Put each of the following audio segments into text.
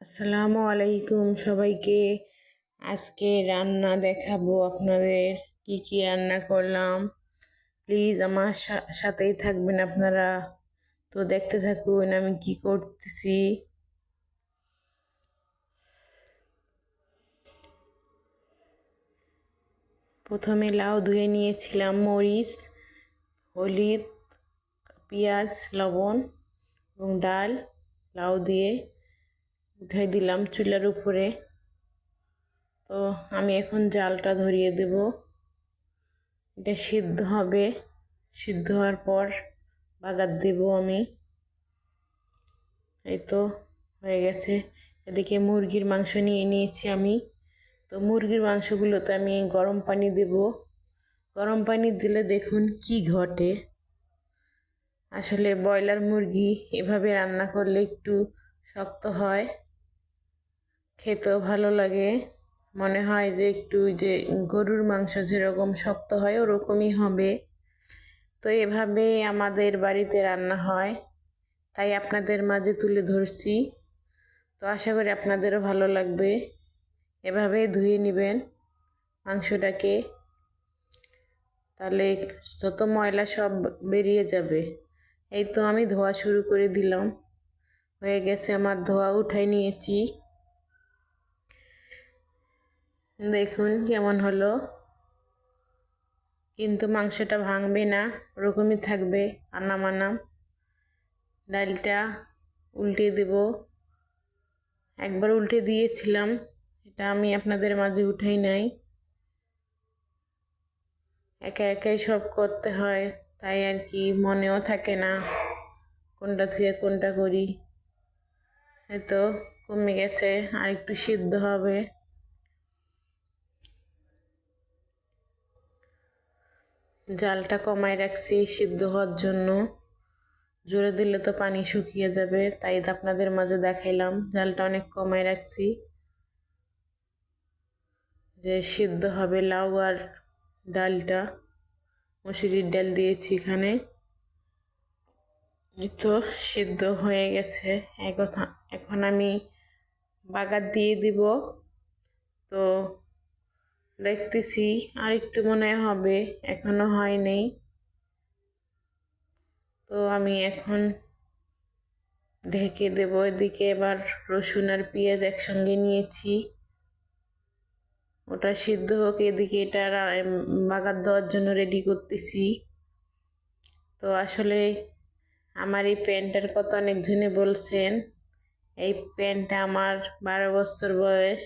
আসসালামু আলাইকুম সবাইকে। আজকে রান্না দেখাবো আপনাদের কি কি রান্না করলাম। প্লিজ আমার সাথেই থাকবেন আপনারা। তো দেখতে থাকুন আমি কি করতেছি। প্রথমে লাউ ধুয়ে নিয়েছিলাম, মরিচ, হলুদ, পেঁয়াজ, লবণ এবং ডাল লাউ দিয়ে উঠাই দিলাম চুলার উপরে। তো আমি এখন জালটা ধরিয়ে দেব। এটা সিদ্ধ হবে, সিদ্ধ হওয়ার পর বাগার দেব আমি। এই তো হয়ে গেছে। এদিকে মুরগির মাংস নিয়ে নিয়েছি আমি। তো মুরগির মাংসগুলোতে আমি গরম পানি দেব। গরম পানি দিলে দেখুন কি ঘটে। আসলে ব্রয়লার মুরগি এভাবে রান্না করলে একটু শক্ত হয়, খেতেও ভালো লাগে। মনে হয় যে একটু যে গরুর মাংস যেরকম শক্ত হয় ওরকমই হবে। তো এভাবে আমাদের বাড়িতে রান্না হয়, তাই আপনাদের মাঝে তুলে ধরছি। তো আশা করি আপনাদেরও ভালো লাগবে। এভাবে ধুয়ে নেবেন মাংসটাকে, তাহলে যত ময়লা সব বেরিয়ে যাবে। এই তো আমি ধোয়া শুরু করে দিলাম, হয়ে গেছে আমার ধোয়া, উঠাই নিয়েছি। দেখুন কেমন হলো, কিন্তু মাংসটা ভাঙবে না, ওরকমই থাকবে আনাম আনাম। ডালটা উল্টে দেব। একবার উল্টে দিয়েছিলাম, এটা আমি আপনাদের মাঝে উঠাই নাই। একা একাই সব করতে হয়, তাই আর কি মনেও থাকে না কোনটা থেকে কোনটা করি। হয়তো কমে গেছে, আর একটু সিদ্ধ হবে। জালটা কমায় রাখছি সিদ্ধ হওয়ার জন্য। জোরে দিলে তো পানি শুকিয়ে যাবে, তাই আপনাদের মাঝে দেখাইলাম জালটা অনেক কমায় রাখছি, যে সিদ্ধ হবে লাউ আর ডালটা। মসুরির ডাল দিয়েছি এখানে। এই তো সিদ্ধ হয়ে গেছে। এখন আমি বাগার দিয়ে দিব। তো দেখতেছি আর একটু মনে হবে, এখনো হয়নি। তো আমি এখন ঢেকে দেব। এদিকে এবার রসুন আর পেঁয়াজ একসঙ্গে নিয়েছি, ওটা সিদ্ধ হোক, এদিকে এটা বাগার দেওয়ার জন্য রেডি করতেছি। তো আসলে আমার এই প্যান্টটার কথা অনেকজনে বলছেন। এই প্যান্টটা আমার 12 বছর বয়স।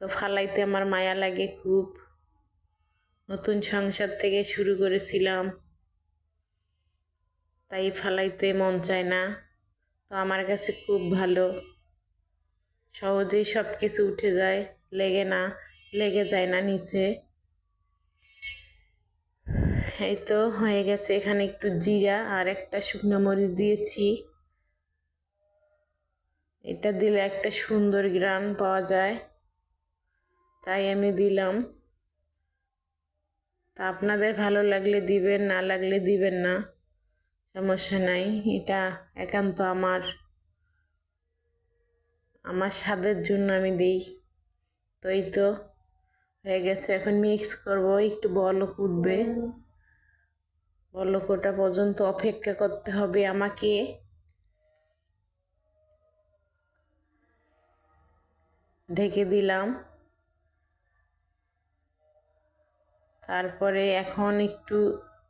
তো ফালাইতে আমার মায়া লাগে খুব। নতুন সংসার থেকে শুরু করেছিলাম, তাই ফালাইতে মন চায় না। তো আমার কাছে খুব ভালো, সহজেই সব কিছু উঠে যায়, লেগে যায় না নিচে। এই তো হয়ে গেছে। এখানে একটু জিরা আর একটা শুকনো মরিচ দিয়েছি। এটা দিলে একটা সুন্দর ঘ্রাণ পাওয়া যায়, তাই আমি দিলাম। তা আপনাদের ভালো লাগলে দিবেন, না লাগলে দিবেন না, সমস্যা নাই। এটা একান্ত আমার স্বাদের জন্য আমি দিই। তো এই তো হয়ে গেছে। এখন মিক্স করব, একটু বলক উঠবে, বলক ওঠা পর্যন্ত অপেক্ষা করতে হবে আমাকে। ঢেকে দিলাম। তারপরে এখন একটু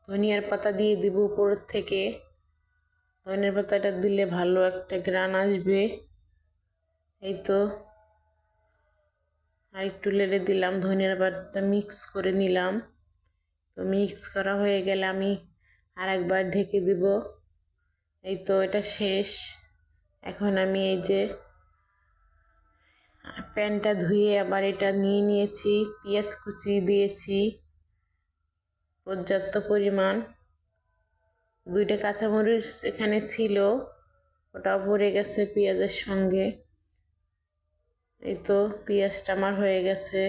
ধনিয়ার পাতা দিয়ে দিব উপরের থেকে। ধনিয়ার পাতাটা দিলে ভালো একটা ঘ্রাণ আসবে। এই তো আর একটু লেড়ে দিলাম, ধনিয়ার পাতাটা মিক্স করে নিলাম। তো মিক্স করা হয়ে গেলে আমি আর একবার ঢেকে দিব। এই তো এটা শেষ। এখন আমি এই যে প্যানটা ধুয়ে আবার এটা নিয়ে নিয়েছি, পেঁয়াজ কুচি দিয়েছি পর্যাপ্ত পরিমাণ। 2টা কাঁচামরিচ এখানে ছিল, ওটাও ভরে গেছে পেঁয়াজের সঙ্গে। এই তো পেঁয়াজটা আমার হয়ে গেছে।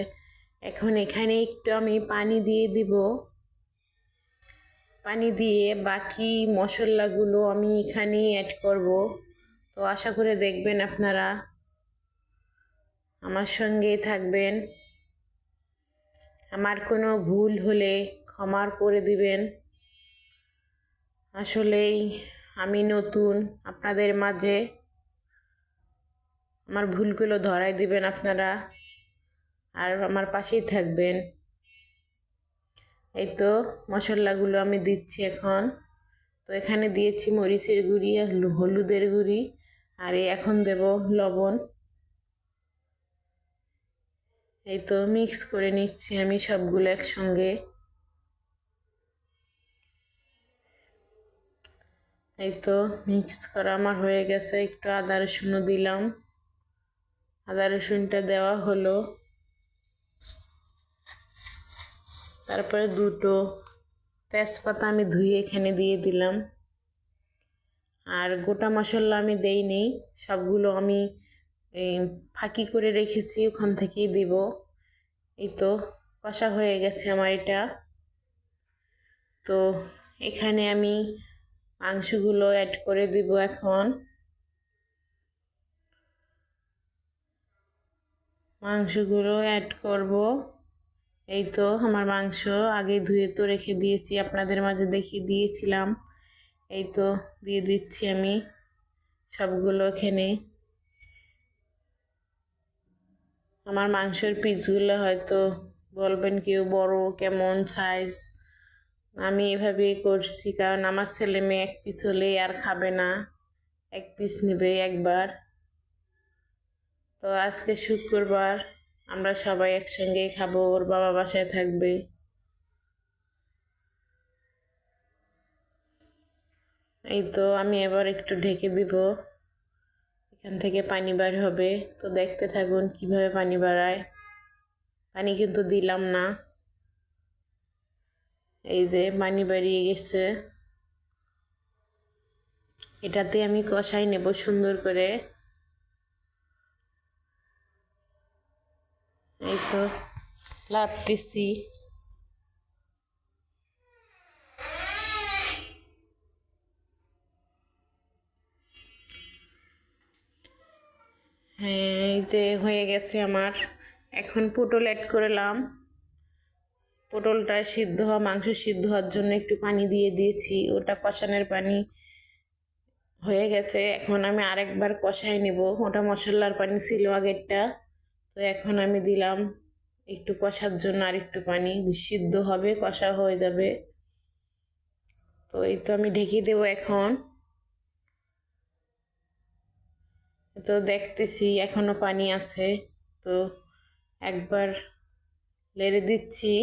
এখন এখানে একটু আমি পানি দিয়ে দিব। পানি দিয়ে বাকি মশলাগুলো আমি এখানেই অ্যাড করব। তো আশা করে দেখবেন আপনারা। আমার সঙ্গেই থাকবেন। আমার কোনো ভুল হলে ক্ষমা করে দিবেন। আসলেই আমি নতুন আপনাদের মাঝে, আমার ভুলগুলো ধরাই দিবেন আপনারা, আর আমার পাশেই থাকবেন। এই তো মশলাগুলো আমি দিচ্ছি এখন। তো এখানে দিয়েছি মরিচের গুঁড়ি আর হলুদের গুঁড়ি, আর এখন দেব লবণ। এই তো মিক্স করে নিচ্ছি আমি সবগুলো একসঙ্গে। এই তো মিক্স করা আমার হয়ে গেছে। একটু আদা রসুনও দিলাম, আদা রসুনটা দেওয়া হলো। তারপরে দুটো তেজপাতা আমি ধুয়ে এখানে দিয়ে দিলাম। আর গোটা মশলা আমি দেইনি, সবগুলো আমি ফাঁকি করে রেখেছি, ওখান থেকেই দিব। এই তো কষা হয়ে গেছে আমার এটা। তো এখানে আমি মাংসগুলো অ্যাড করে দিব এখন। মাংসগুলো অ্যাড করব। এই তো আমার মাংস আগে ধুয়ে তো রেখে দিয়েছি, আপনাদের মাঝে দেখিয়ে দিয়েছিলাম। এই তো দিয়ে দিচ্ছি আমি সবগুলো এখানে। আমার মাংসের পিসগুলো হয়তো বলবেন কেউ বড় কেমন সাইজ, আমি এভাবেই করছি কারণ আমার ছেলে মেয়ে এক পিস হলেই আর খাবে না, এক পিস নেবে একবার। তো আজকে শুক্রবার, আমরা সবাই একসঙ্গেই খাবো, ওর বাবা বাসায় থাকবে। এই তো আমি এবার একটু ঢেকে দিব, এখান থেকে পানি বার হবে। তো দেখতে থাকুন কিভাবে পানি বাড়ায়। পানি কিন্তু দিলাম না, এই যে পানি বাড়িয়ে গেছে। এটাতে আমি কষাই নেব সুন্দর করে। এই তো লাগতেছি। হ্যাঁ এই যে হয়ে গেছে আমার। এখন পটল অ্যাড করলাম। পটলটা সিদ্ধ হওয়া, মাংস সিদ্ধ হওয়ার জন্য একটু পানি দিয়ে দিয়েছি, ওটা কষানোর পানি হয়ে গেছে। এখন আমি আরেকবার কষাই নেব, ওটা মশলার পানি ছিল আগেরটা। তো এখন আমি দিলাম একটু কষার জন্য আর একটু পানি, সিদ্ধ হবে কষা হয়ে যাবে। তো এই তো আমি ঢেকে দেবো এখন। তো দেখতেছি এখনো পানি আছে, তো একবার নেড়ে দিচ্ছি।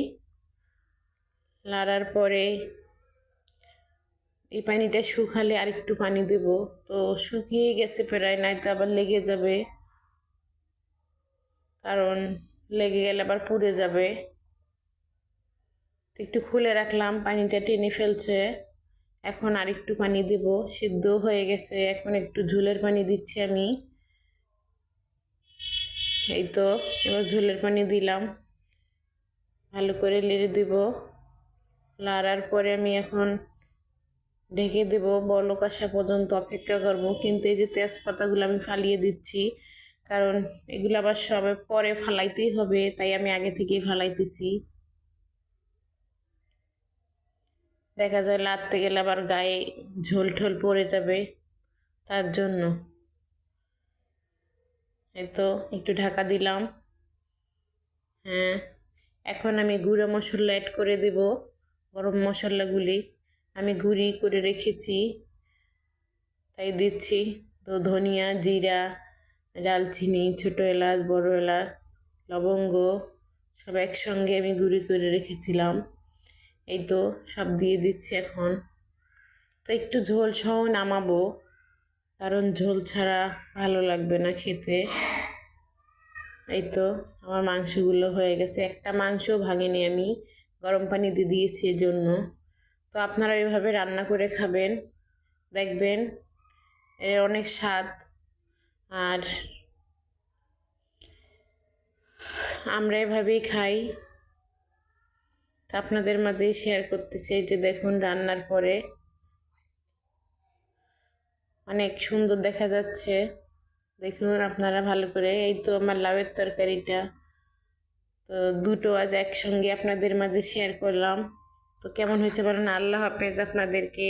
নাড়ার পরে এই পানিটা শুকালে আর একটু পানি দেব। তো শুকিয়ে গেছে প্রায়, নাই তো আবার লেগে যাবে, কারণ লেগে গেলে আবার পুড়ে যাবে। একটু খুলে রাখলাম, পানিটা টেনে ফেলছে। এখন আর একটু পানি দেব, সিদ্ধ হয়ে গেছে। এখন একটু ঝোলের পানি দিচ্ছি আমি। এই তো এবার ঝোলের পানি দিলাম, ভালো করে নেড়ে দেব। নাড়ার পরে আমি এখন ঢেকে দেব, বলক আসা পর্যন্ত অপেক্ষা করব। কিন্তু এই যে তেজপাতাগুলো আমি ফালিয়ে দিচ্ছি, কারণ এগুলো আবার সবে পরে ফালাইতেই হবে, তাই আমি আগে থেকেই ফালাইতেছি। দেখা যায় লাড়তে গেলে আবার গায়ে ঝোল ঠোল পড়ে যাবে, তার জন্য। এই তো একটু ঢাকা দিলাম। হ্যাঁ এখন আমি গুঁড়ো মশলা অ্যাড করে দেব। গরম মশলাগুলি আমি গুঁড়ি করে রেখেছি, তাই দিচ্ছি। তো ধনিয়া, জিরা, ডালচিনি, ছোটো এলাচ, বড় এলাচ, লবঙ্গ সব একসঙ্গে আমি গুঁড়ি করে রেখেছিলাম। এই তো সব দিয়ে দিচ্ছি এখন। তো একটু ঝোল সহ নামাবো, কারণ ঝোল ছাড়া ভালো লাগবে না খেতে। এই তো আমার মাংসগুলো হয়ে গেছে, একটা মাংসও ভাঙেনি, আমি গরম পানি দিয়ে দিয়েছি এজন্য। তো আপনারা এভাবে রান্না করে খাবেন, দেখবেন এর অনেক স্বাদ। আর আমরা এভাবেই খাই, তা আপনাদের মাঝেই শেয়ার করতেছি। এই যে দেখুন রান্নার পরে অনেক সুন্দর দেখা যাচ্ছে, দেখুন আপনারা ভালো করে। এই তো আমার লাউয়ের তরকারিটা, তো দুটো আজ একসঙ্গে আপনাদের মাঝে শেয়ার করলাম। তো কেমন হয়েছে বলেন। আল্লাহ হাফেজ আপনাদেরকে।